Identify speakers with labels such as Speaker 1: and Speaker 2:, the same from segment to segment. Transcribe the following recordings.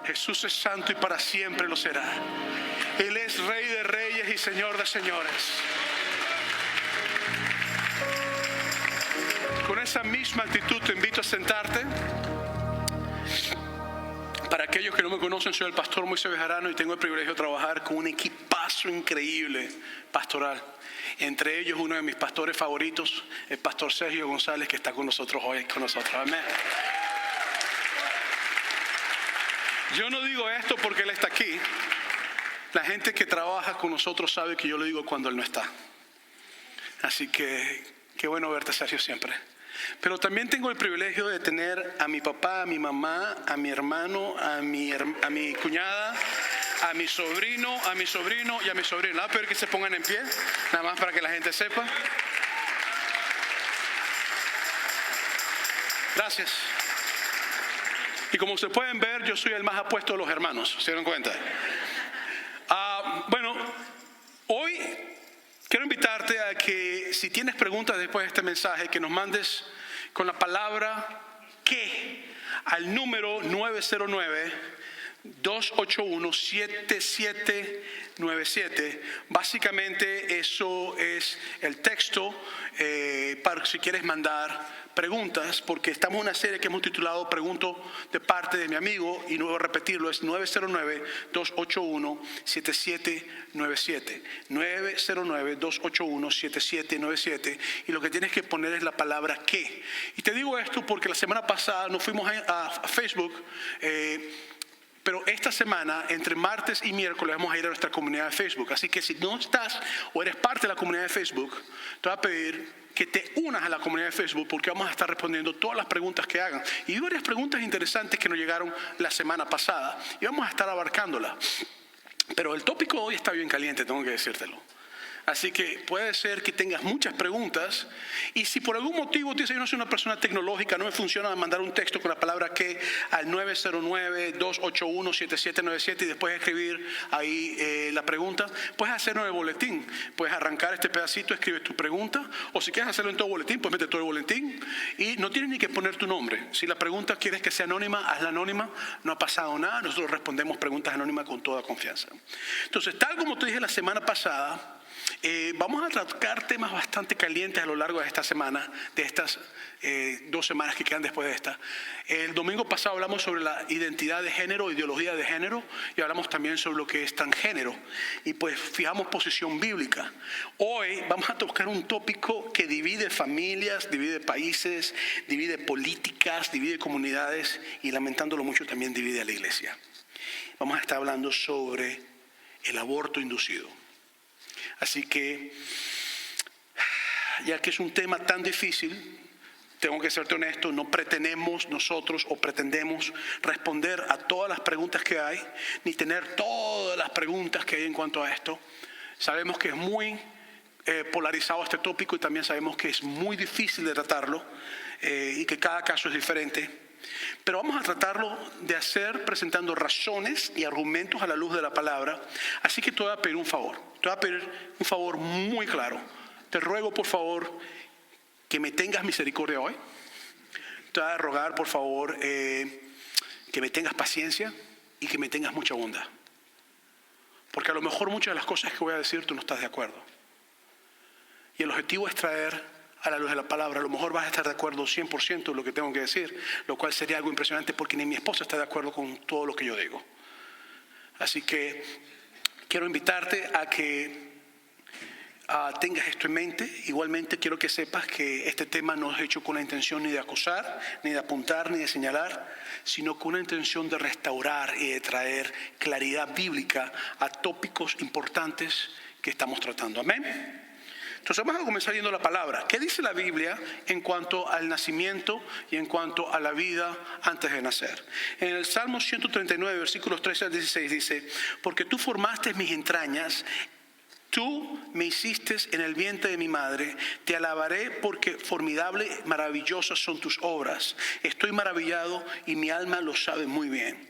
Speaker 1: Jesús es santo y para siempre lo será. Él es Rey de reyes y Señor de señores. Con esa misma actitud te invito a sentarte. Para aquellos que no me conocen, soy el pastor Moisés Bejarano y tengo el privilegio de trabajar con un equipazo increíble pastoral. Entre ellos uno de mis pastores favoritos, el pastor Sergio González, que está con nosotros hoy. Amén. Yo no digo esto porque él está aquí. La gente que trabaja con nosotros sabe que yo lo digo cuando él no está. Así que qué bueno verte, Sergio, siempre. Pero también tengo el privilegio de tener a mi papá, a mi mamá, a mi hermano, a mi cuñada, a mi sobrino y a mi sobrina. ¿No va a pedir que se pongan en pie? Nada más para que la gente sepa. Gracias. Y como se pueden ver, yo soy el más apuesto de los hermanos. ¿Se dieron cuenta? Bueno, hoy quiero invitarte a que si tienes preguntas después de este mensaje, que nos mandes con la palabra ¿qué? Al número 909-281-7797. Básicamente eso es el texto para si quieres mandar preguntas, porque estamos en una serie que hemos titulado Pregunto de parte de mi amigo, y no voy a repetirlo, es 909-281-7797. 909-281-7797, y lo que tienes que poner es la palabra ¿qué? Y te digo esto porque la semana pasada nos fuimos a Facebook, pero esta semana, entre martes y miércoles, vamos a ir a nuestra comunidad de Facebook. Así que si no estás o eres parte de la comunidad de Facebook, te voy a pedir que te unas a la comunidad de Facebook, porque vamos a estar respondiendo todas las preguntas que hagan. Y hay varias preguntas interesantes que nos llegaron la semana pasada y vamos a estar abarcándolas. Pero el tópico hoy está bien caliente, tengo que decírtelo. Así que puede ser que tengas muchas preguntas, y si por algún motivo tú dices, yo no soy una persona tecnológica, no me funciona mandar un texto con la palabra ¿qué? Al 909-281-7797 y después escribir ahí la pregunta, puedes hacerlo en el boletín. Puedes arrancar este pedacito, escribes tu pregunta, o si quieres hacerlo en todo boletín, pues mete todo el boletín y no tienes ni que poner tu nombre. Si la pregunta quieres que sea anónima, hazla anónima, no ha pasado nada, nosotros respondemos preguntas anónimas con toda confianza. Entonces, tal como te dije la semana pasada, vamos a tratar temas bastante calientes a lo largo de esta semana, de estas 2 semanas que quedan después de esta. El domingo pasado hablamos sobre la identidad de género, ideología de género, y hablamos también sobre lo que es transgénero, y pues fijamos posición bíblica. Hoy vamos a tocar un tópico que divide familias, divide países, divide políticas, divide comunidades, y lamentándolo mucho también divide a la iglesia. Vamos a estar hablando sobre el aborto inducido. Así que, ya que es un tema tan difícil, tengo que serte honesto, no pretendemos nosotros o pretendemos responder a todas las preguntas que hay, ni tener todas las preguntas que hay en cuanto a esto. Sabemos que es muy polarizado este tópico, y también sabemos que es muy difícil de tratarlo y que cada caso es diferente. Pero vamos a tratarlo de hacer presentando razones y argumentos a la luz de la palabra. Así que te voy a pedir un favor. Te voy a pedir un favor muy claro. Te ruego, por favor, que me tengas misericordia hoy. Te voy a rogar, por favor, que me tengas paciencia y que me tengas mucha bondad. Porque a lo mejor muchas de las cosas que voy a decir tú no estás de acuerdo. Y el objetivo es traer a la luz de la palabra. A lo mejor vas a estar de acuerdo 100% en lo que tengo que decir, lo cual sería algo impresionante, porque ni mi esposa está de acuerdo con todo lo que yo digo. Así que quiero invitarte a que tengas esto en mente. Igualmente quiero que sepas que este tema no es hecho con la intención ni de acusar, ni de apuntar, ni de señalar, sino con una intención de restaurar y de traer claridad bíblica a tópicos importantes que estamos tratando. Amén. Entonces vamos a comenzar viendo la palabra. ¿Qué dice la Biblia en cuanto al nacimiento y en cuanto a la vida antes de nacer? En el Salmo 139, versículos 13 al 16 dice: porque tú formaste mis entrañas, tú me hiciste en el vientre de mi madre. Te alabaré porque formidable, maravillosas son tus obras. Estoy maravillado y mi alma lo sabe muy bien.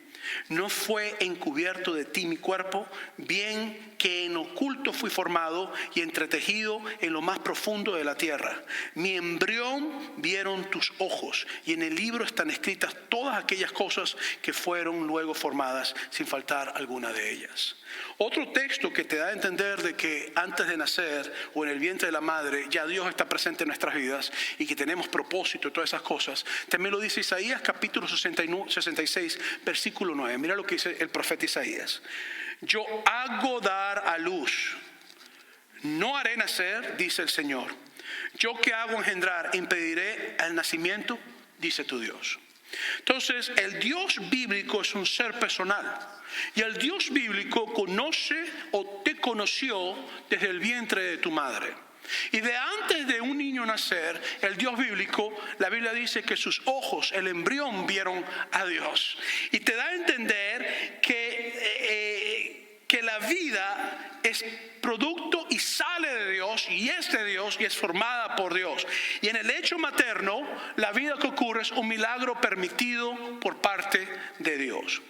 Speaker 1: ¿No fue encubierto de ti mi cuerpo? Bien que en oculto fui formado y entretejido en lo más profundo de la tierra. Mi embrión vieron tus ojos, y en el libro están escritas todas aquellas cosas que fueron luego formadas, sin faltar alguna de ellas. Otro texto que te da a entender de que antes de nacer o en el vientre de la madre ya Dios está presente en nuestras vidas y que tenemos propósito y todas esas cosas, también lo dice Isaías capítulo 66 versículo 9. Mira lo que dice el profeta Isaías: yo hago dar a luz, no haré nacer, dice el Señor. Yo que hago engendrar, impediré el nacimiento, dice tu Dios. Entonces, el Dios bíblico es un ser personal. Y el Dios bíblico conoce o te conoció desde el vientre de tu madre. Y de antes de un niño nacer, el Dios bíblico, la Biblia dice que sus ojos, el embrión, vieron a Dios. Y te da a entender que la vida es producto y sale de Dios y es de Dios y es formada por Dios. Y en el hecho materno, la vida que ocurre es un milagro permitido por parte de Dios.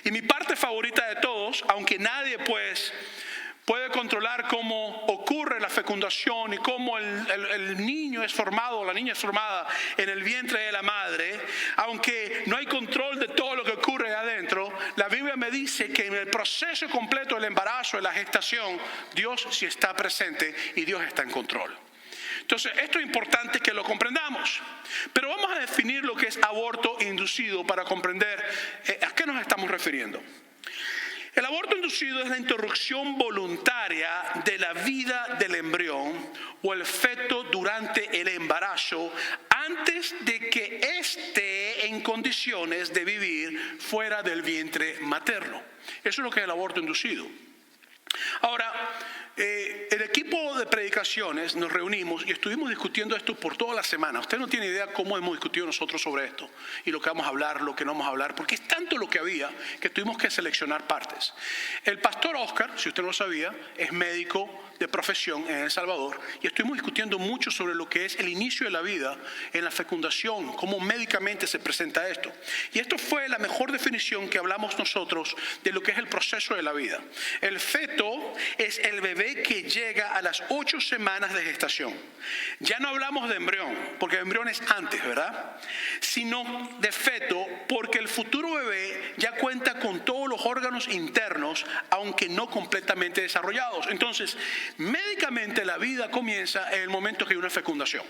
Speaker 1: Y mi parte favorita de todos, aunque nadie puede controlar cómo ocurre la fecundación y cómo el niño es formado o la niña es formada en el vientre de la madre, aunque no hay control de todo lo que ocurre adentro, la Biblia me dice que en el proceso completo del embarazo, de la gestación, Dios sí está presente y Dios está en control. Entonces, esto es importante que lo comprendamos. Pero vamos a definir lo que es aborto inducido para comprender a qué nos estamos refiriendo. El aborto inducido es la interrupción voluntaria de la vida del embrión o el feto durante el embarazo antes de que esté en condiciones de vivir fuera del vientre materno. Eso es lo que es el aborto inducido. Ahora, el equipo de predicaciones nos reunimos y estuvimos discutiendo esto por toda la semana. Usted no tiene idea cómo hemos discutido nosotros sobre esto y lo que vamos a hablar, lo que no vamos a hablar, porque es tanto lo que había que tuvimos que seleccionar partes. El pastor Oscar, si usted no lo sabía, es médico de profesión en El Salvador y estuvimos discutiendo mucho sobre lo que es el inicio de la vida en la fecundación, cómo médicamente se presenta esto. Y esto fue la mejor definición que hablamos nosotros de lo que es el proceso de la vida. El feto es el bebé que llega a las 8 semanas de gestación. Ya no hablamos de embrión, porque el embrión es antes, ¿verdad? Sino de feto, porque el futuro bebé ya cuenta con todos los órganos internos, aunque no completamente desarrollados. Entonces, médicamente la vida comienza en el momento que hay una fecundación.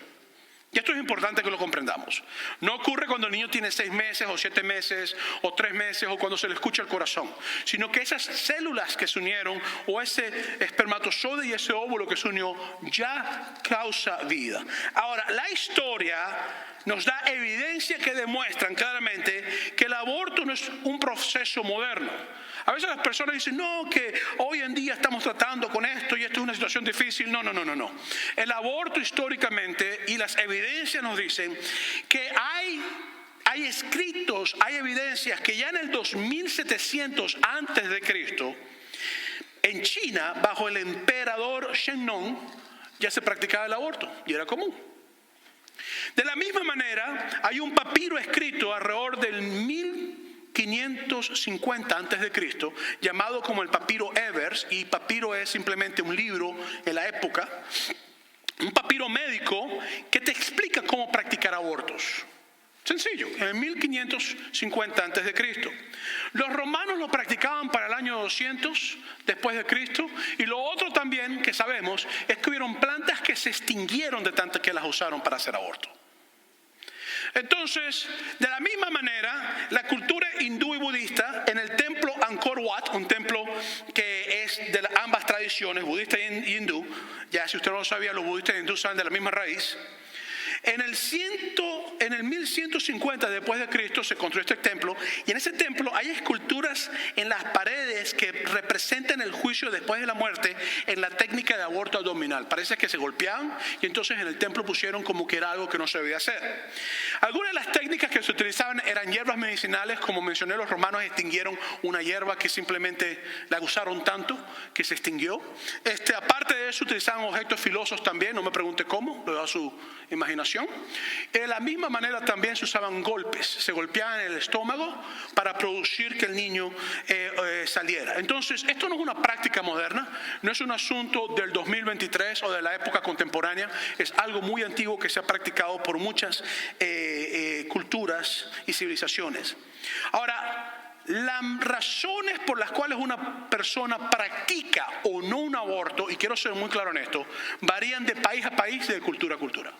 Speaker 1: Y esto es importante que lo comprendamos. No ocurre cuando el niño tiene 6 meses o 7 meses o 3 meses o cuando se le escucha el corazón, sino que esas células que se unieron o ese espermatozoide y ese óvulo que se unió ya causa vida. Ahora, la historia nos da evidencia que demuestran claramente que el aborto no es un proceso moderno. A veces las personas dicen, no, que hoy en día estamos tratando con esto y esto es una situación difícil. No. El aborto históricamente y las evidencias nos dicen que hay escritos, hay evidencias que ya en el 2700 antes de Cristo, en China, bajo el emperador Shennong, ya se practicaba el aborto y era común. De la misma manera, hay un papiro escrito alrededor del 1550 antes de Cristo, llamado como el papiro Evers, y papiro es simplemente un libro en la época, un papiro médico que te explica cómo practicar abortos. Sencillo, en el 1550 antes de Cristo. Los romanos lo practicaban para el año 200 después de Cristo, y lo otro también que sabemos es que hubieron plantas que se extinguieron de tanto que las usaron para hacer aborto. Entonces, de la misma manera, la cultura hindú y budista en el templo Angkor Wat, un templo que es de ambas tradiciones, budista y hindú, ya si usted no lo sabía, los budistas y hindúes salen de la misma raíz. En el 1150 después de Cristo se construyó este templo, y en ese templo hay esculturas en las paredes que representan el juicio después de la muerte en la técnica de aborto abdominal. Parece que se golpeaban y entonces en el templo pusieron como que era algo que no se debía hacer. Algunas de las técnicas que se utilizaban eran hierbas medicinales. Como mencioné, los romanos extinguieron una hierba que simplemente la usaron tanto que se extinguió. Aparte de eso, utilizaban objetos filosos también, no me pregunte cómo, lo dejo a su imaginación. De la misma manera también se usaban golpes, se golpeaban en el estómago para producir que el niño saliera. Entonces, esto no es una práctica moderna, no es un asunto del 2023 o de la época contemporánea, es algo muy antiguo que se ha practicado por muchas culturas y civilizaciones. Ahora, las razones por las cuales una persona practica o no un aborto, y quiero ser muy claro en esto, varían de país a país y de cultura a cultura.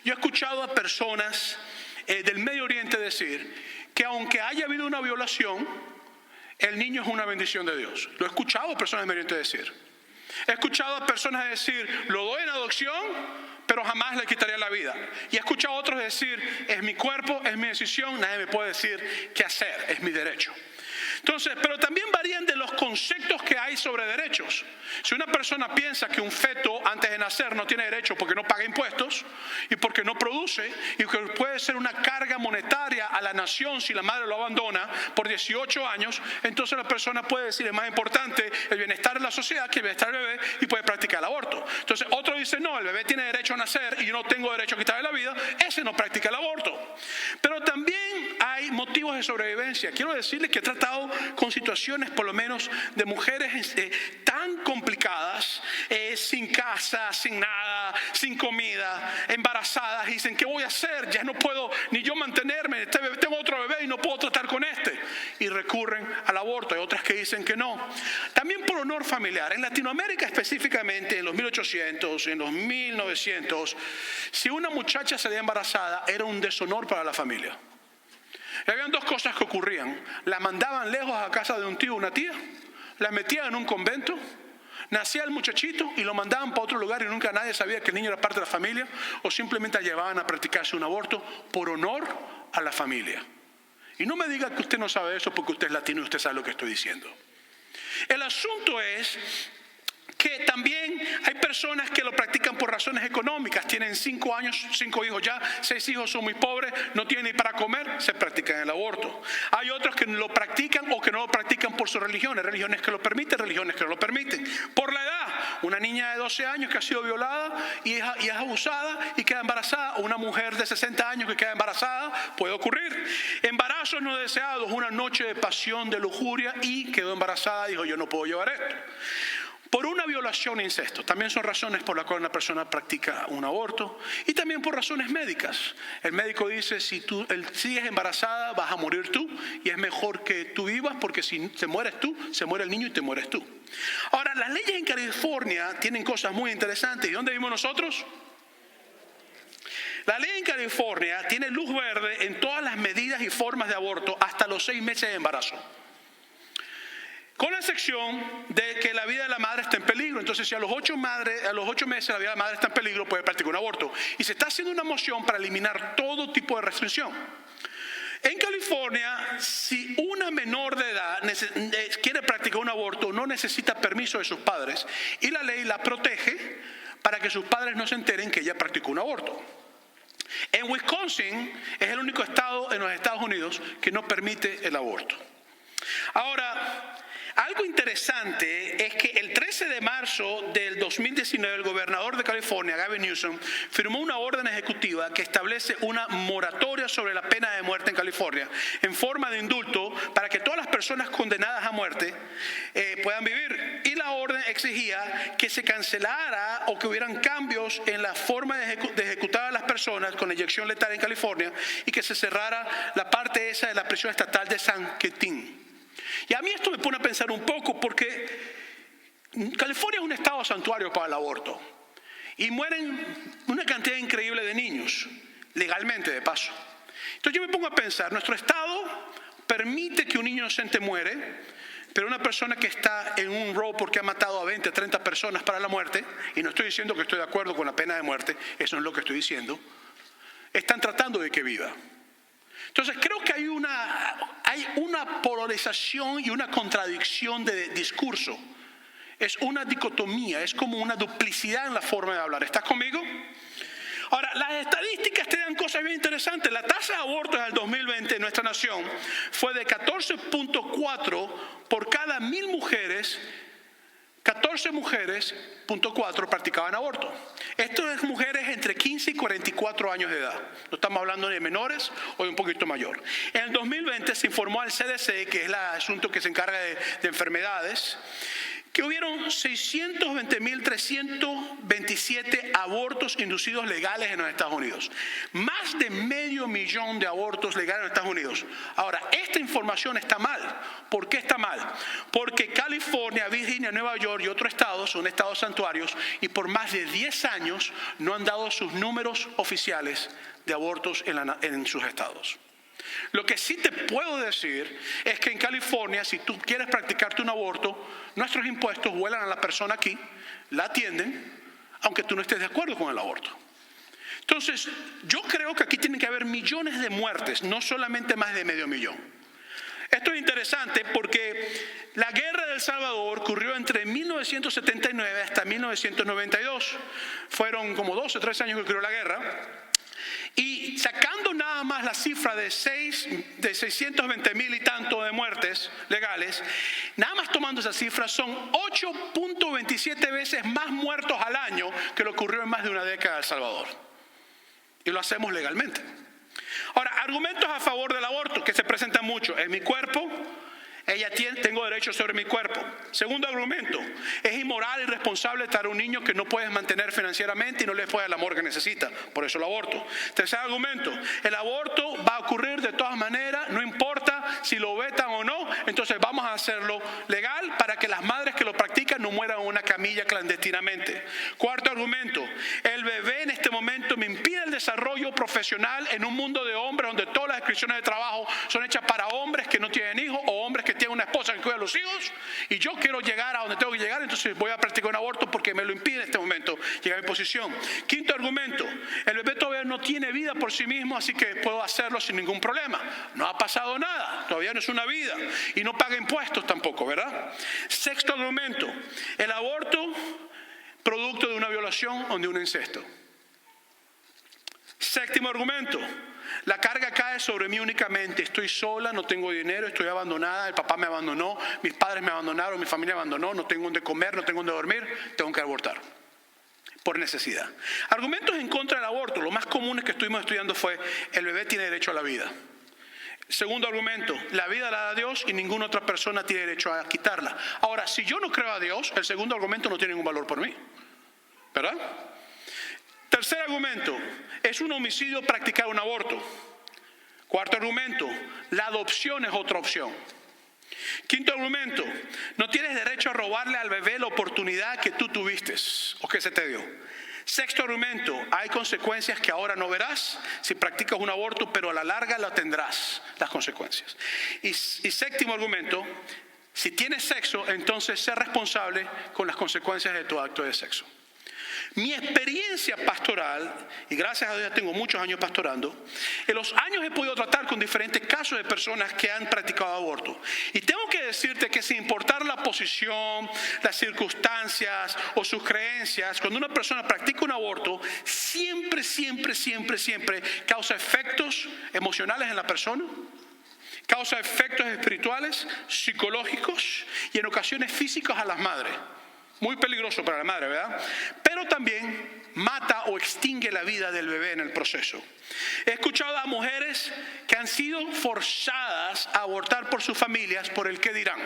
Speaker 1: Yo he escuchado a personas del Medio Oriente decir que aunque haya habido una violación, el niño es una bendición de Dios. Lo he escuchado a personas del Medio Oriente decir. He escuchado a personas decir, lo doy en adopción, pero jamás le quitaría la vida. Y he escuchado a otros decir, es mi cuerpo, es mi decisión, nadie me puede decir qué hacer, es mi derecho. Entonces, pero también varían de los conceptos que hay sobre derechos. Si una persona piensa que un feto antes de nacer no tiene derecho porque no paga impuestos y porque no produce y que puede ser una carga monetaria a la nación si la madre lo abandona por 18 años, entonces la persona puede decir es más importante el bienestar de la sociedad que el bienestar del bebé y puede practicar el aborto. Entonces otro dice no, el bebé tiene derecho a nacer y yo no tengo derecho a quitarle la vida, ese no practica el aborto. Pero también hay motivos de sobrevivencia. Quiero decirles que he tratado con situaciones por lo menos de mujeres tan complicadas, sin casa, sin nada, sin comida, embarazadas, y dicen ¿qué voy a hacer? Ya no puedo ni yo mantenerme, tengo otro bebé y no puedo tratar con este, y recurren al aborto. Hay otras que dicen que no. También por honor familiar. En Latinoamérica específicamente, en los 1800, en los 1900, si una muchacha salía embarazada era un deshonor para la familia. Y habían dos cosas que ocurrían. La mandaban lejos a casa de un tío o una tía, la metían en un convento, nacía el muchachito y lo mandaban para otro lugar y nunca nadie sabía que el niño era parte de la familia, o simplemente la llevaban a practicarse un aborto por honor a la familia. Y no me diga que usted no sabe eso porque usted es latino y usted sabe lo que estoy diciendo. El asunto es que también hay personas que lo practican por razones económicas. Tienen 5 años, 5 hijos ya, 6 hijos son muy pobres, no tienen ni para comer, se practican el aborto. Hay otros que lo practican o que no lo practican por sus religiones, religiones que lo permiten, religiones que no lo permiten. Por la edad, una niña de 12 años que ha sido violada y es abusada y queda embarazada, o una mujer de 60 años que queda embarazada, puede ocurrir. Embarazos no deseados, una noche de pasión, de lujuria y quedó embarazada y dijo yo no puedo llevar esto. Por una violación e incesto, también son razones por las cuales una persona practica un aborto, y también por razones médicas. El médico dice, si tú sigues embarazada vas a morir tú, y es mejor que tú vivas porque si te mueres tú, se muere el niño y te mueres tú. Ahora, las leyes en California tienen cosas muy interesantes. ¿Y dónde vivimos nosotros? La ley en California tiene luz verde en todas las medidas y formas de aborto hasta los 6 meses de embarazo, con la excepción de que la vida de la madre está en peligro. Entonces, si a los 8 meses la vida de la madre está en peligro, puede practicar un aborto. Y se está haciendo una moción para eliminar todo tipo de restricción. En California, si una menor de edad quiere practicar un aborto, no necesita permiso de sus padres. Y la ley la protege para que sus padres no se enteren que ella practicó un aborto. En Wisconsin es el único estado en los Estados Unidos que no permite el aborto. Ahora, algo interesante es que el 13 de marzo del 2019 el gobernador de California, Gavin Newsom, firmó una orden ejecutiva que establece una moratoria sobre la pena de muerte en California en forma de indulto para que todas las personas condenadas a muerte puedan vivir. Y la orden exigía que se cancelara o que hubieran cambios en la forma de ejecutar a las personas con inyección letal en California y que se cerrara la parte esa de la prisión estatal de San Quentin. Y a mí esto me pone a pensar un poco porque California es un estado santuario para el aborto y mueren una cantidad increíble de niños, legalmente de paso. Entonces yo me pongo a pensar, nuestro estado permite que un niño inocente muere, pero una persona que está en un row porque ha matado a 20, 30 personas para la muerte, y no estoy diciendo que estoy de acuerdo con la pena de muerte, eso no es lo que estoy diciendo, están tratando de que viva. Entonces creo que hay una polarización y una contradicción de discurso. Es una dicotomía, es como una duplicidad en la forma de hablar. ¿Estás conmigo? Ahora, las estadísticas te dan cosas bien interesantes. La tasa de abortos en el 2020 en nuestra nación fue de 14.4 por cada 1,000 mujeres 14 mujeres, punto 4, practicaban aborto. Esto es mujeres entre 15 y 44 años de edad. No estamos hablando de menores o de un poquito mayor. En el 2020 se informó al CDC, que es el asunto que se encarga de enfermedades, que hubieron 620.327 abortos inducidos legales en los Estados Unidos. Más de 500.000 de abortos legales en los Estados Unidos. Ahora, esta información está mal. ¿Por qué está mal? Porque California, Virginia, Nueva York y otros estados son estados santuarios y por más de 10 años no han dado sus números oficiales de abortos en sus estados. Lo que sí te puedo decir es que en California, si tú quieres practicarte un aborto, nuestros impuestos vuelan a la persona aquí, la atienden, aunque tú no estés de acuerdo con el aborto. Entonces, yo creo que aquí tienen que haber millones de muertes, no solamente más de 500.000. Esto es interesante porque la guerra de El Salvador ocurrió entre 1979 hasta 1992. Fueron como 12 o 13 años que ocurrió la guerra. Y sacando nada más la cifra de 620.000 y tanto de muertes legales, nada más tomando esa cifra, son 8.27 veces más muertos al año que lo que ocurrió en más de una década en El Salvador. Y lo hacemos legalmente. Ahora, argumentos a favor del aborto que se presentan mucho. Es mi cuerpo. Tengo derecho sobre mi cuerpo. Segundo argumento, es inmoral y irresponsable tratar a un niño que no puedes mantener financieramente y no le puede el amor que necesita, por eso el aborto. Tercer argumento, el aborto va a ocurrir de todas maneras, no importa si lo vetan o no, entonces vamos a hacerlo legal para que las madres que lo practican no mueran en una camilla clandestinamente. Cuarto argumento, el bebé en este momento me impide el desarrollo profesional en un mundo de hombres donde todas las descripciones de trabajo son hechas para hombres que no tienen hijos o hombres que tienen una esposa que cuida a los hijos, y yo quiero llegar a donde tengo que llegar, entonces voy a practicar un aborto porque me lo impide en este momento llegar a mi posición. Quinto argumento, el bebé todavía no tiene vida por sí mismo, así que puedo hacerlo sin ningún problema. No ha pasado nada, todavía no es una vida y no paga impuestos tampoco, ¿verdad? Sexto argumento, el aborto producto de una violación o de un incesto. Séptimo argumento, la carga cae sobre mí únicamente. Estoy sola, no tengo dinero, estoy abandonada, el papá me abandonó, mis padres me abandonaron, mi familia me abandonó, no tengo donde comer, no tengo donde dormir, tengo que abortar por necesidad. Argumentos en contra del aborto, lo más común que estuvimos estudiando fue el bebé tiene derecho a la vida. Segundo argumento, la vida la da Dios y ninguna otra persona tiene derecho a quitarla. Ahora, si yo no creo a Dios, el segundo argumento no tiene ningún valor por mí, ¿verdad? Tercer argumento, es un homicidio practicar un aborto. Cuarto argumento, la adopción es otra opción. Quinto argumento, no tienes derecho a robarle al bebé la oportunidad que tú tuviste o que se te dio. Sexto argumento, hay consecuencias que ahora no verás si practicas un aborto, pero a la larga la tendrás, las consecuencias. Y séptimo argumento, si tienes sexo, entonces sé responsable con las consecuencias de tu acto de sexo. Mi experiencia pastoral, y gracias a Dios ya tengo muchos años pastorando, en los años he podido tratar con diferentes casos de personas que han practicado aborto. Y tengo que decirte que sin importar la posición, las circunstancias o sus creencias, cuando una persona practica un aborto, siempre causa efectos emocionales en la persona, causa efectos espirituales, psicológicos y en ocasiones físicos a las madres. Muy peligroso para la madre, ¿verdad? Pero también mata o extingue la vida del bebé en el proceso. He escuchado a mujeres que han sido forzadas a abortar por sus familias por el qué dirán.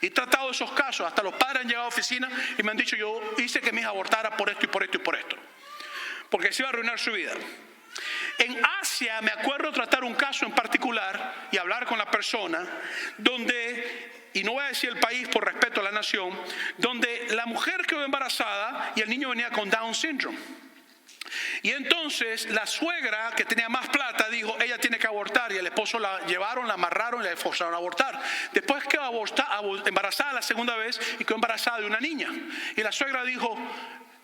Speaker 1: He tratado esos casos, hasta los padres han llegado a la oficina y me han dicho, yo hice que mi hija abortara por esto y por esto y por esto, porque se iba a arruinar su vida. En Asia me acuerdo tratar un caso en particular y hablar con la persona donde, y no voy a decir el país por respeto a la nación, donde la mujer quedó embarazada y el niño venía con Down syndrome. Y entonces la suegra, que tenía más plata, dijo, ella tiene que abortar, y el esposo la llevaron, la amarraron y la forzaron a abortar. Después quedó embarazada la segunda vez y quedó embarazada de una niña. Y la suegra dijo,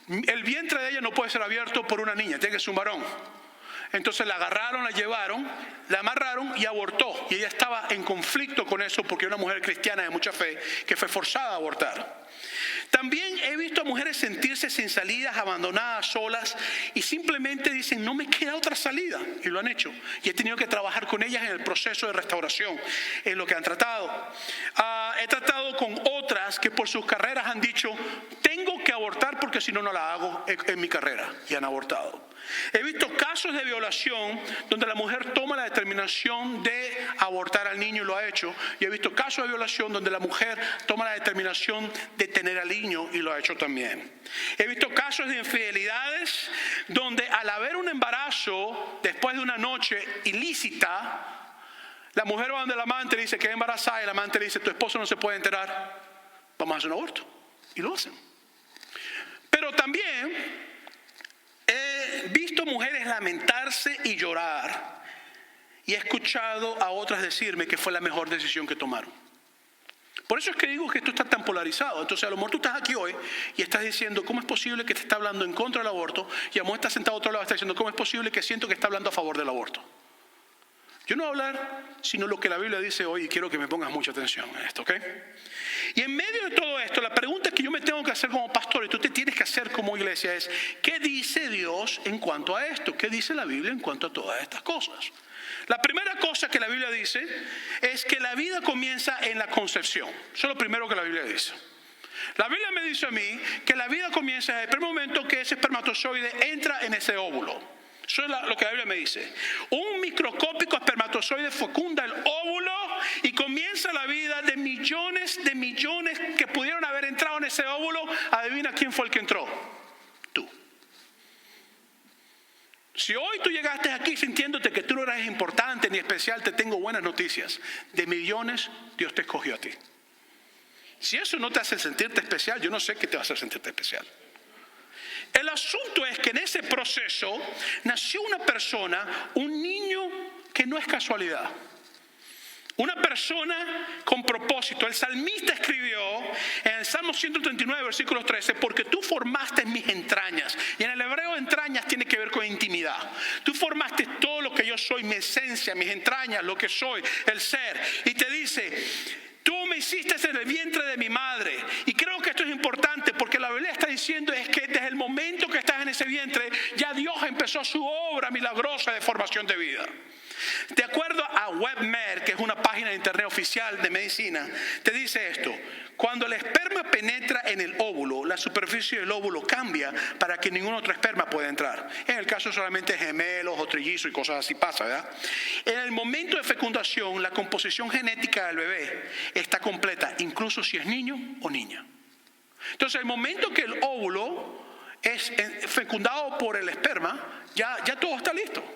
Speaker 1: el vientre de ella no puede ser abierto por una niña, tiene que ser un varón. Entonces la agarraron, la llevaron, la amarraron y abortó. Y ella estaba en conflicto con eso porque era una mujer cristiana de mucha fe que fue forzada a abortar. También he visto a mujeres sentirse sin salidas, abandonadas, solas, y simplemente dicen, no me queda otra salida, y lo han hecho. Y he tenido que trabajar con ellas en el proceso de restauración, en lo que han tratado. He tratado con otras que por sus carreras han dicho, tengo que abortar porque si no, no la hago en mi carrera, y han abortado. He visto casos de violación donde la mujer toma la determinación de abortar al niño y lo ha hecho. Y he visto casos de violación donde la mujer toma la determinación de tener al niño y lo ha hecho también. He visto casos de infidelidades donde al haber un embarazo después de una noche ilícita, la mujer va donde el amante le dice que es embarazada y el amante le dice, tu esposo no se puede enterar, vamos a hacer un aborto. Y lo hacen. Pero también he visto mujeres lamentarse y llorar y he escuchado a otras decirme que fue la mejor decisión que tomaron. Por eso es que digo que esto está tan polarizado. Entonces a lo mejor tú estás aquí hoy y estás diciendo, ¿cómo es posible que te está hablando en contra del aborto? Y a lo mejor estás sentado a otro lado y estás diciendo, ¿cómo es posible que siento que está hablando a favor del aborto? Yo no voy a hablar sino lo que la Biblia dice hoy y quiero que me pongas mucha atención en esto, ¿ok? Y en medio de todo esto, la pregunta que yo me tengo que hacer como pastor y tú te tienes que hacer como iglesia es, ¿qué dice Dios en cuanto a esto? ¿Qué dice la Biblia en cuanto a todas estas cosas? La primera cosa que la Biblia dice es que la vida comienza en la concepción. Eso es lo primero que la Biblia dice. La Biblia me dice a mí que la vida comienza en el primer momento que ese espermatozoide entra en ese óvulo. Eso es lo que la Biblia me dice. Un microscópico espermatozoide fecunda el óvulo y comienza la vida de millones que pudieron haber entrado en ese óvulo. Adivina quién fue el que entró. Tú. Si hoy tú llegaste aquí sintiéndote que tú no eras importante ni especial, te tengo buenas noticias. De millones, Dios te escogió a ti. Si eso no te hace sentirte especial, yo no sé qué te va a hacer sentirte especial. El asunto es que en ese proceso nació una persona, un niño que no es casualidad. Una persona con propósito. El salmista escribió en el Salmo 139, versículo 13, porque tú formaste mis entrañas. Y en el hebreo entrañas tiene que ver con intimidad. Tú formaste todo lo que yo soy, mi esencia, mis entrañas, lo que soy, el ser. Y te dice, tú me hiciste en el vientre de mi madre. Y creo que esto es importante porque la Biblia está diciendo es que desde el momento que estás en ese vientre, ya Dios empezó su obra milagrosa de formación de vida. De acuerdo a WebMed, que es una página de internet oficial de medicina, te dice esto: cuando el esperma penetra en el óvulo, la superficie del óvulo cambia para que ningún otro esperma pueda entrar. En el caso solamente de gemelos o trillizos y cosas así pasa, ¿verdad? En el momento de fecundación, la composición genética del bebé está completa, incluso si es niño o niña. Entonces, el momento que el óvulo es fecundado por el esperma, ya todo está listo.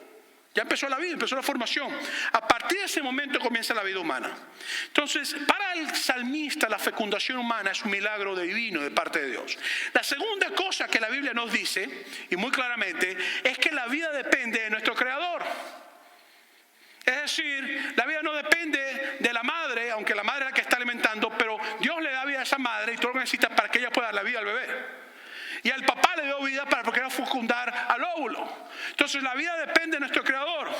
Speaker 1: Ya empezó la vida, empezó la formación. A partir de ese momento comienza la vida humana. Entonces, para el salmista, la fecundación humana es un milagro divino de parte de Dios. La segunda cosa que la Biblia nos dice, y muy claramente, es que la vida depende de nuestro Creador. Es decir, la vida no depende de la madre, aunque la madre es la que está alimentando, pero Dios le da vida a esa madre y tú lo necesitas para que ella pueda dar la vida al bebé. Y al papá le dio vida para porque era fecundar al óvulo. Entonces la vida depende de nuestro Creador.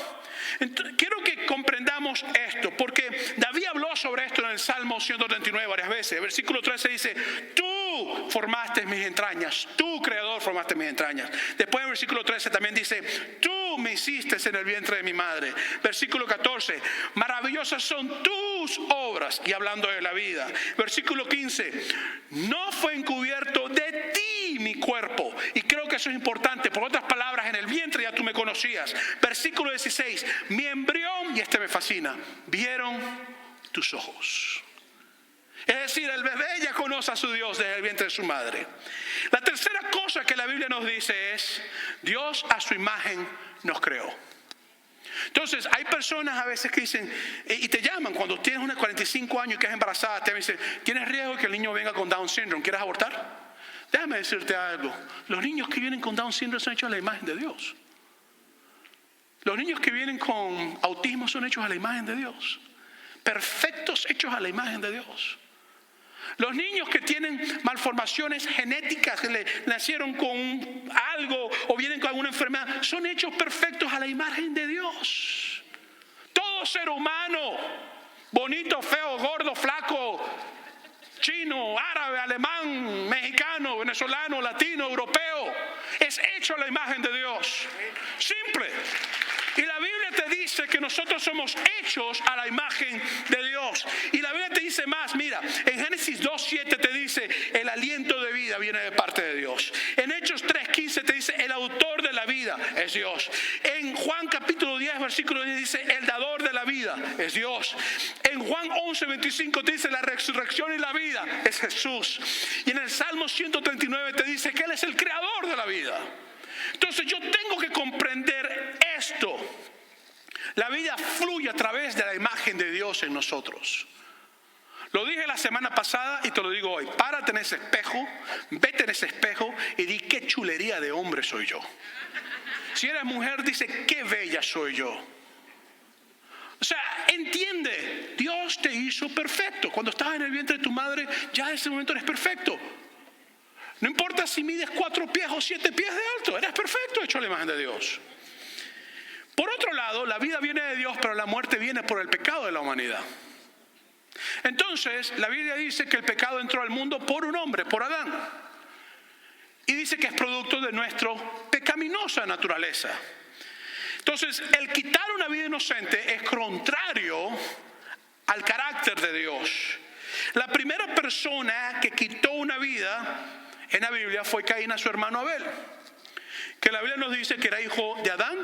Speaker 1: Entonces, quiero que comprendamos esto, porque David habló sobre esto en el Salmo 139 varias veces. El versículo 13 dice, tú formaste mis entrañas, tú Creador formaste mis entrañas. Después en el versículo 13 también dice, tú me hiciste en el vientre de mi madre. Versículo 14, maravillosas son tus obras, y hablando de la vida. Versículo 15, no fue encubierto de ti mi cuerpo. Y creo que eso es importante. Por otras palabras, en el vientre ya tú me conocías. Versículo 16, mi embrión, y este me fascina, vieron tus ojos. Es decir, el bebé ya conoce a su Dios desde el vientre de su madre. La tercera cosa que la Biblia nos dice es, Dios a su imagen nos creó. Entonces, hay personas a veces que dicen, y te llaman cuando tienes unos 45 años y que es embarazada, te dicen, ¿tienes riesgo de que el niño venga con Down syndrome? ¿Quieres abortar? Déjame decirte algo. Los niños que vienen con Down syndrome son hechos a la imagen de Dios. Los niños que vienen con autismo son hechos a la imagen de Dios. Perfectos, hechos a la imagen de Dios. Los niños que tienen malformaciones genéticas, que le nacieron con algo o vienen con alguna enfermedad, son hechos perfectos a la imagen de Dios. Todo ser humano, bonito, feo, gordo, flaco, chino, árabe, alemán, mexicano, venezolano, latino, europeo, es hecho a la imagen de Dios. Simple. Y la Biblia te dice que nosotros somos hechos a la imagen de Dios. Y la Biblia te dice más, mira, en Génesis 2:7 te dice, dice, el aliento de vida viene de parte de Dios. En Hechos 3:15 te dice, el autor de la vida es Dios. En Juan capítulo 10, versículo 10 dice, el dador de la vida es Dios. En Juan 11:25 te dice, la resurrección y la vida es Jesús. Y en el Salmo 139 te dice que Él es el creador de la vida. Entonces yo tengo que comprender esto. La vida fluye a través de la imagen de Dios en nosotros. Lo dije la semana pasada y te lo digo hoy. Párate en ese espejo, vete en ese espejo y di qué chulería de hombre soy yo. Si eres mujer, dice qué bella soy yo. O sea, entiende, Dios te hizo perfecto. Cuando estabas en el vientre de tu madre, ya en ese momento eres perfecto. No importa si mides 4 pies o 7 pies de alto, eres perfecto hecho a la imagen de Dios. Por otro lado, la vida viene de Dios, pero la muerte viene por el pecado de la humanidad. Entonces, la Biblia dice que el pecado entró al mundo por un hombre, por Adán. Y dice que es producto de nuestra pecaminosa naturaleza. Entonces, el quitar una vida inocente es contrario al carácter de Dios. La primera persona que quitó una vida en la Biblia fue Caín a su hermano Abel, que la Biblia nos dice que era hijo de Adán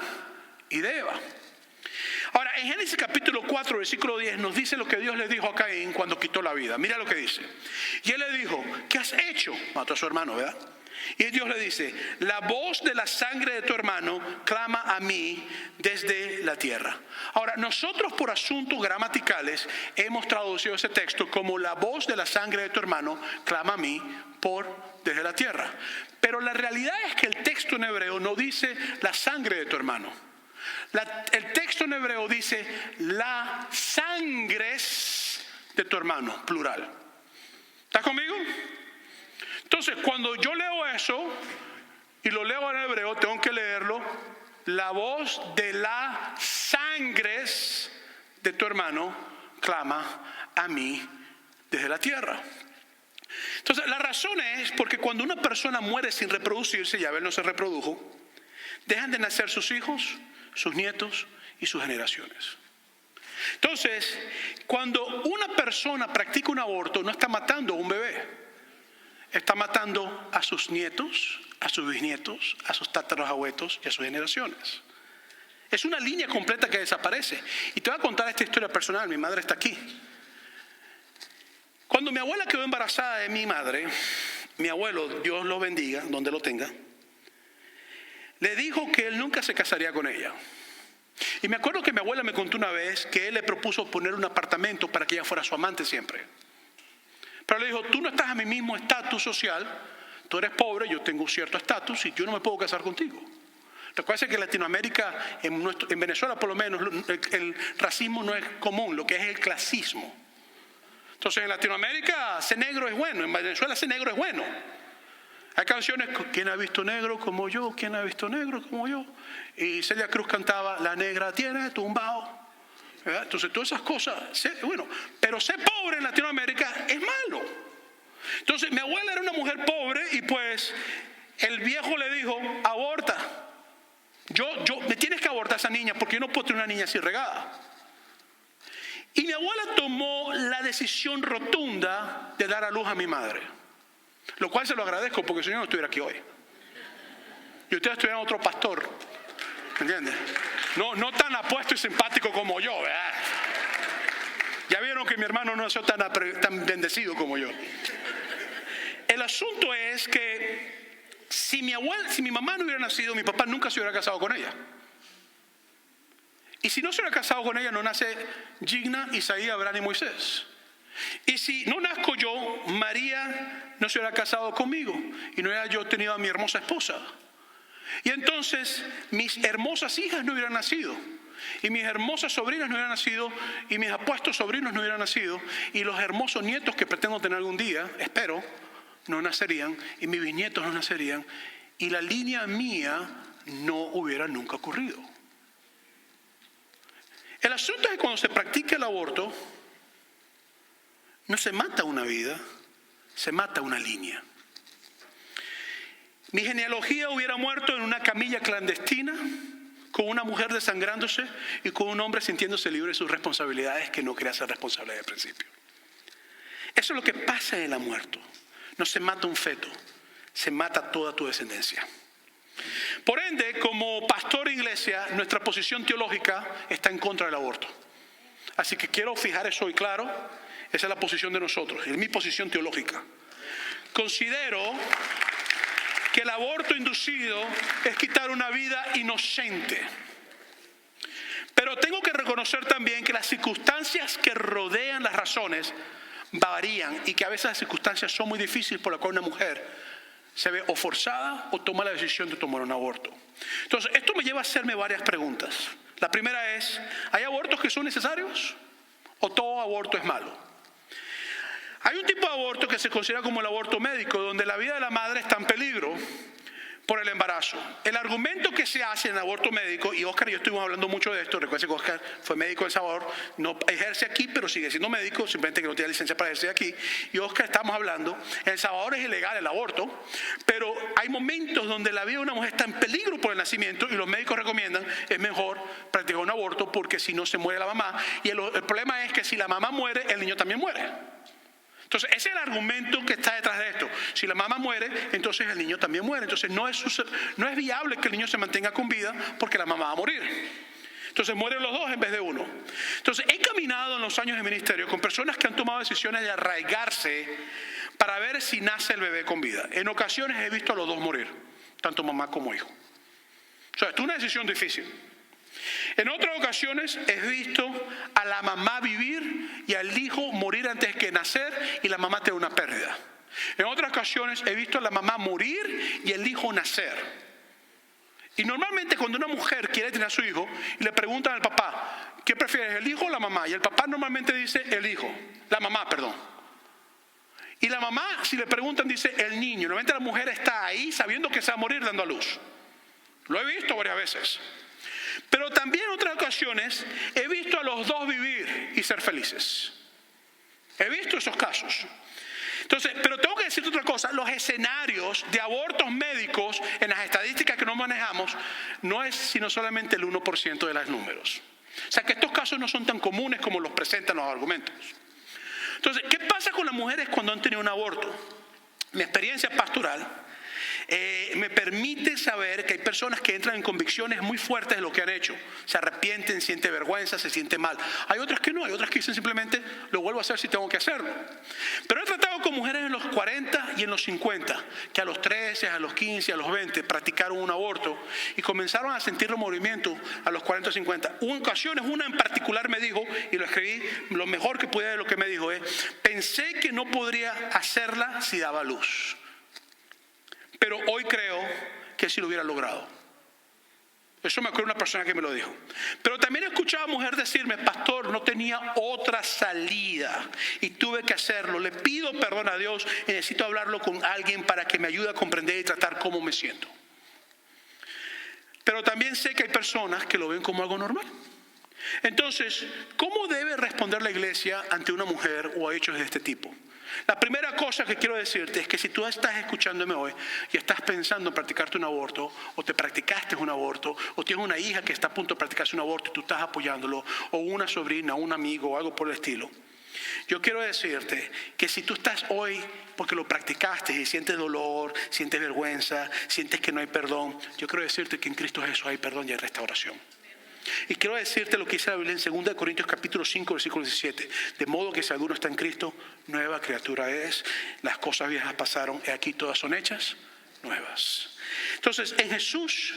Speaker 1: y de Eva. Ahora, en Génesis capítulo 4, versículo 10, nos dice lo que Dios le dijo a Caín cuando quitó la vida. Mira lo que dice. Y él le dijo, ¿qué has hecho? Mató a su hermano, ¿verdad? Y Dios le dice, la voz de la sangre de tu hermano clama a mí desde la tierra. Ahora, nosotros por asuntos gramaticales hemos traducido ese texto como la voz de la sangre de tu hermano clama a mí desde la tierra. Pero la realidad es que el texto en hebreo no dice la sangre de tu hermano. El texto en hebreo dice la sangres de tu hermano, plural. ¿Estás conmigo? Entonces, cuando yo leo eso y lo leo en hebreo, tengo que leerlo la voz de la sangres de tu hermano clama a mí desde la tierra. Entonces, la razón es porque cuando una persona muere sin reproducirse, y Abel no se reprodujo, dejan de nacer sus hijos, sus nietos y sus generaciones. Entonces, cuando una persona practica un aborto, no está matando a un bebé, está matando a sus nietos, a sus bisnietos, a sus tatarabuelos y a sus generaciones. Es una línea completa que desaparece. Y te voy a contar esta historia personal. Mi madre está aquí. Cuando mi abuela quedó embarazada de mi madre, mi abuelo, Dios lo bendiga, donde lo tenga, le dijo que él nunca se casaría con ella. Y me acuerdo que mi abuela me contó una vez que él le propuso poner un apartamento para que ella fuera su amante siempre. Pero le dijo, tú no estás a mi mismo estatus social, tú eres pobre, yo tengo un cierto estatus y yo no me puedo casar contigo. Recuerda que en Latinoamérica, en Venezuela por lo menos, el racismo no es común, lo que es el clasismo. Entonces en Latinoamérica ser negro es bueno, en Venezuela ser negro es bueno. Hay canciones, ¿quién ha visto negro como yo? ¿Quién ha visto negro como yo? Y Celia Cruz cantaba, la negra tiene tumbao. ¿Verdad? Entonces todas esas cosas, bueno, pero ser pobre en Latinoamérica es malo. Entonces mi abuela era una mujer pobre y pues el viejo le dijo, aborta. Me tienes que abortar a esa niña porque yo no puedo tener una niña así regada. Y mi abuela tomó la decisión rotunda de dar a luz a mi madre. Lo cual se lo agradezco porque si no, no estuviera aquí hoy. Y ustedes estuvieran otro pastor. ¿Entiendes? No tan apuesto y simpático como yo, ¿verdad? Ya vieron que mi hermano no nació tan bendecido como yo. El asunto es que si mi mamá no hubiera nacido, mi papá nunca se hubiera casado con ella. Y si no se hubiera casado con ella, no nace Gigna, Isaías, Abraham y Moisés. Y si no nazco yo, María no se hubiera casado conmigo y no hubiera yo tenido a mi hermosa esposa. Y entonces mis hermosas hijas no hubieran nacido, y mis hermosas sobrinas no hubieran nacido, y mis apuestos sobrinos no hubieran nacido, y los hermosos nietos que pretendo tener algún día, espero, no nacerían, y mis bisnietos no nacerían, y la línea mía no hubiera nunca ocurrido. El asunto es que cuando se practica el aborto, no se mata una vida, se mata una línea. Mi genealogía hubiera muerto en una camilla clandestina, con una mujer desangrándose y con un hombre sintiéndose libre de sus responsabilidades que no quería ser responsable desde el principio. Eso es lo que pasa en el muerto. no se mata un feto, se mata toda tu descendencia. Por ende, como pastor de iglesia, nuestra posición teológica está en contra del aborto. Así que quiero fijar eso hoy claro. Esa es la posición de nosotros, es mi posición teológica. Considero que el aborto inducido es quitar una vida inocente. Pero tengo que reconocer también que las circunstancias que rodean las razones varían y que a veces las circunstancias son muy difíciles por las cuales una mujer se ve o forzada o toma la decisión de tomar un aborto. Entonces, esto me lleva a hacerme varias preguntas. La primera es, ¿hay abortos que son necesarios o todo aborto es malo? Hay un tipo de aborto que se considera como el aborto médico, donde la vida de la madre está en peligro por el embarazo. El argumento que se hace en el aborto médico, y Oscar y yo estuvimos hablando mucho de esto, recuerden que Oscar fue médico de El Salvador, no ejerce aquí, pero sigue siendo médico, simplemente que no tiene licencia para ejercer aquí. Y Oscar, estamos hablando, en El Salvador es ilegal el aborto, pero hay momentos donde la vida de una mujer está en peligro por el nacimiento y los médicos recomiendan, es mejor practicar un aborto porque si no se muere la mamá. Y el problema es que si la mamá muere, el niño también muere. Entonces, ese es el argumento que está detrás de esto. Si la mamá muere, entonces el niño también muere. Entonces, no es viable que el niño se mantenga con vida porque la mamá va a morir. Entonces, mueren los dos en vez de uno. Entonces, he caminado en los años de ministerio con personas que han tomado decisiones de arraigarse para ver si nace el bebé con vida. En ocasiones he visto a los dos morir, tanto mamá como hijo. O sea, esto es una decisión difícil. En otras ocasiones he visto a la mamá vivir y al hijo morir antes que nacer y la mamá tener una pérdida. En otras ocasiones he visto a la mamá morir y el hijo nacer. Y normalmente cuando una mujer quiere tener a su hijo y le preguntan al papá, ¿qué prefieres, el hijo o la mamá? Y el papá normalmente dice el hijo, la mamá, perdón. Y la mamá, si le preguntan, dice el niño. Normalmente la mujer está ahí sabiendo que se va a morir dando a luz. Lo he visto varias veces. Pero también en otras ocasiones he visto a los dos vivir y ser felices. He visto esos casos. Entonces, pero tengo que decirte otra cosa, los escenarios de abortos médicos en las estadísticas que no manejamos no es sino solamente el 1% de los números. O sea que estos casos no son tan comunes como los presentan los argumentos. Entonces, ¿qué pasa con las mujeres cuando han tenido un aborto? Mi experiencia pastoral me permite saber que hay personas que entran en convicciones muy fuertes de lo que han hecho. Se arrepienten, sienten vergüenza, se sienten mal. Hay otras que no, hay otras que dicen simplemente lo vuelvo a hacer si tengo que hacerlo. Pero he tratado con mujeres en los 40 y en los 50, que a los 13, a los 15, a los 20 practicaron un aborto y comenzaron a sentir movimiento a los 40 o 50. Hubo ocasiones, una en particular me dijo, y lo escribí, lo mejor que pude de lo que me dijo es, pensé que no podría hacerla si daba luz. Pero hoy creo que sí lo hubiera logrado. Eso me acuerdo de una persona que me lo dijo. Pero también he escuchado a mujer decirme, pastor, no tenía otra salida y tuve que hacerlo. Le pido perdón a Dios y necesito hablarlo con alguien para que me ayude a comprender y tratar cómo me siento. Pero también sé que hay personas que lo ven como algo normal. Entonces, ¿cómo debe responder la iglesia ante una mujer o a hechos de este tipo? La primera cosa que quiero decirte es que si tú estás escuchándome hoy y estás pensando en practicarte un aborto, o te practicaste un aborto, o tienes una hija que está a punto de practicarse un aborto y tú estás apoyándolo, o una sobrina, un amigo, o algo por el estilo, yo quiero decirte que si tú estás hoy porque lo practicaste y sientes dolor, sientes vergüenza, sientes que no hay perdón, yo quiero decirte que en Cristo Jesús hay perdón y hay restauración. Y quiero decirte lo que dice la Biblia en 2 Corintios capítulo 5, versículo 17. De modo que si alguno está en Cristo, nueva criatura es. Las cosas viejas pasaron y aquí todas son hechas nuevas. Entonces, en Jesús,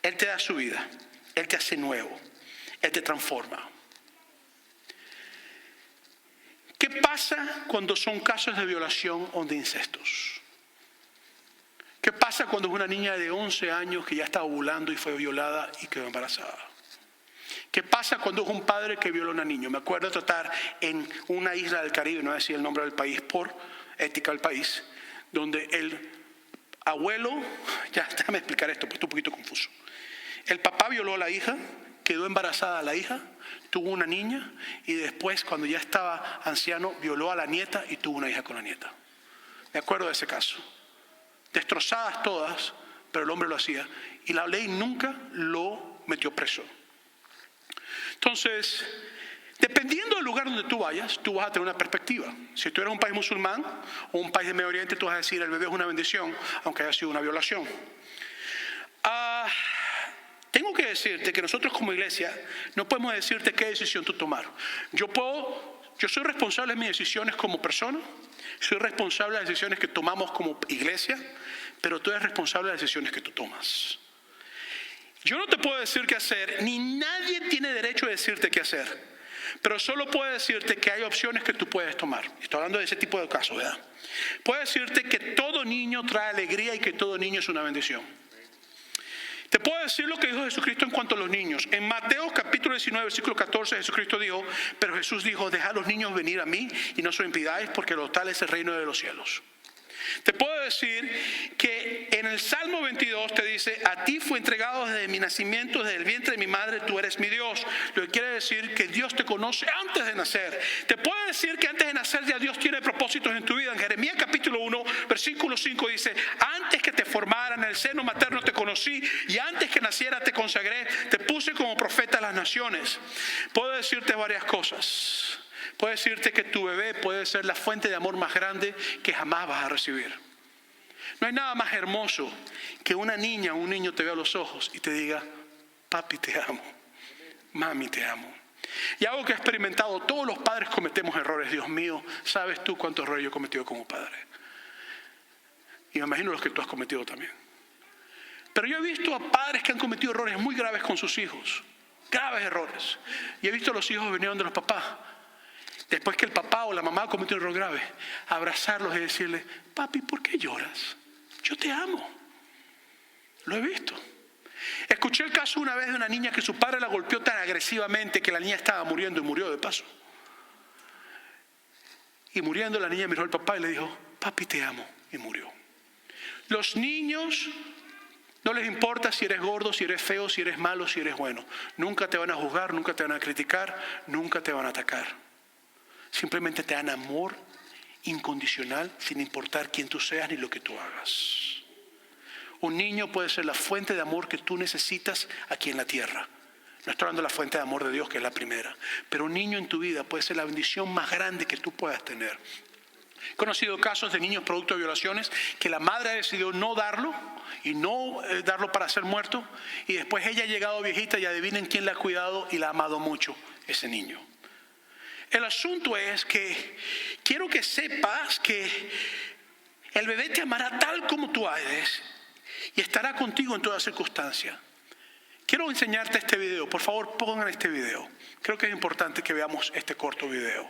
Speaker 1: Él te da su vida. Él te hace nuevo. Él te transforma. ¿Qué pasa cuando son casos de violación o de incestos? ¿Qué pasa cuando es una niña de 11 años que ya está ovulando y fue violada y quedó embarazada? ¿Qué pasa cuando es un padre que viola a una niña? Me acuerdo de tratar en una isla del Caribe, no voy a decir el nombre del país por ética del país, donde el abuelo, ya déjame explicar esto, porque estoy un poquito confuso. El papá violó a la hija, quedó embarazada la hija, tuvo una niña y después cuando ya estaba anciano violó a la nieta y tuvo una hija con la nieta. Me acuerdo de ese caso. Destrozadas todas, pero el hombre lo hacía y la ley nunca lo metió preso. Entonces, Dependiendo del lugar donde tú vayas, tú vas a tener una perspectiva. Si tú eres un país musulmán o un país de Medio Oriente, tú vas a decir el bebé es una bendición, aunque haya sido una violación. Tengo que decirte que nosotros como iglesia no podemos decirte qué decisión tú tomar. Yo soy responsable de mis decisiones como persona, soy responsable de las decisiones que tomamos como iglesia, pero tú eres responsable de las decisiones que tú tomas. Yo no te puedo decir qué hacer, ni nadie tiene derecho a decirte qué hacer. Pero solo puedo decirte que hay opciones que tú puedes tomar. Estoy hablando de ese tipo de casos, ¿verdad? Puedo decirte que todo niño trae alegría y que todo niño es una bendición. Te puedo decir lo que dijo Jesucristo en cuanto a los niños. En Mateo capítulo 19, versículo 14, Jesucristo dijo, pero Jesús dijo, dejad a los niños venir a mí y no se lo impidáis porque lo tal es el reino de los cielos. Te puedo decir que en el Salmo 22 te dice, a ti fue entregado desde mi nacimiento, desde el vientre de mi madre, tú eres mi Dios. Lo que quiere decir que Dios te conoce antes de nacer. Te puedo decir que antes de nacer ya Dios tiene propósitos en tu vida. En Jeremías capítulo 1, versículo 5 dice, antes que te formara en el seno materno te conocí y antes que naciera te consagré, te puse como profeta a las naciones. Puedo decirte varias cosas. Puedo decirte que tu bebé puede ser la fuente de amor más grande que jamás vas a recibir. No hay nada más hermoso que una niña o un niño te vea a los ojos y te diga, papi te amo, mami te amo. Y algo que he experimentado, todos los padres cometemos errores, Dios mío, sabes tú cuántos errores yo he cometido como padre. Y me imagino los que tú has cometido también. Pero yo he visto a padres que han cometido errores muy graves con sus hijos, graves errores. Y he visto a los hijos venir de los papás. Después que el papá o la mamá cometió un error grave, abrazarlos y decirle, papi, ¿por qué lloras? Yo te amo. Lo he visto. Escuché el caso una vez de una niña que su padre la golpeó tan agresivamente que la niña estaba muriendo y murió de paso. Y muriendo la niña miró al papá y le dijo, papi, te amo. Y murió. Los niños no les importa si eres gordo, si eres feo, si eres malo, si eres bueno. Nunca te van a juzgar, nunca te van a criticar, nunca te van a atacar. Simplemente te dan amor incondicional sin importar quién tú seas ni lo que tú hagas. Un niño puede ser la fuente de amor que tú necesitas aquí en la tierra. No estoy hablando de la fuente de amor de Dios, que es la primera. Pero un niño en tu vida puede ser la bendición más grande que tú puedas tener. He conocido casos de niños producto de violaciones que la madre decidió no darlo y no darlo para ser muerto. Y después ella ha llegado viejita y adivinen quién la ha cuidado y la ha amado mucho, ese niño. El asunto es que quiero que sepas que el bebé te amará tal como tú eres y estará contigo en toda circunstancia. Quiero enseñarte este video. Por favor, pongan este video. Creo que es importante que veamos este corto video.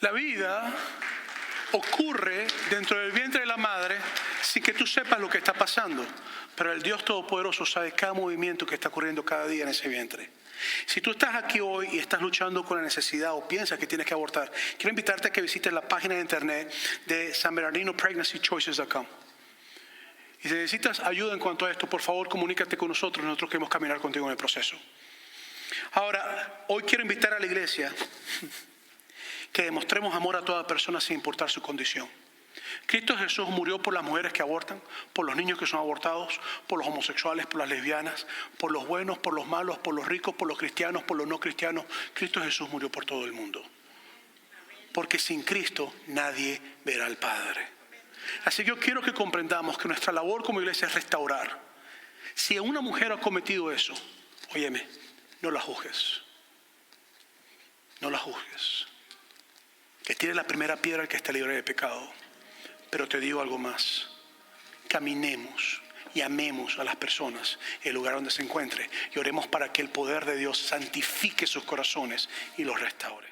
Speaker 1: La vida ocurre dentro del vientre de la madre sin que tú sepas lo que está pasando. Pero el Dios Todopoderoso sabe cada movimiento que está ocurriendo cada día en ese vientre. Si tú estás aquí hoy y estás luchando con la necesidad o piensas que tienes que abortar, quiero invitarte a que visites la página de internet de sanbernardinopregnancychoices.com. Y si necesitas ayuda en cuanto a esto, por favor comunícate con nosotros. Nosotros queremos caminar contigo en el proceso. Ahora, hoy quiero invitar a la iglesia que demostremos amor a toda persona sin importar su condición. Cristo Jesús murió por las mujeres que abortan, por los niños que son abortados, por los homosexuales, por las lesbianas, por los buenos, por los malos, por los ricos, por los cristianos, por los no cristianos. Cristo Jesús murió por todo el mundo. Porque sin Cristo nadie verá al Padre. Así que yo quiero que comprendamos que nuestra labor como iglesia es restaurar. Si una mujer ha cometido eso, óyeme, no la juzgues. No la juzgues. Que tire la primera piedra el que esté libre de pecado. Pero te digo algo más. Caminemos y amemos a las personas en el lugar donde se encuentre. Y oremos para que el poder de Dios santifique sus corazones y los restaure.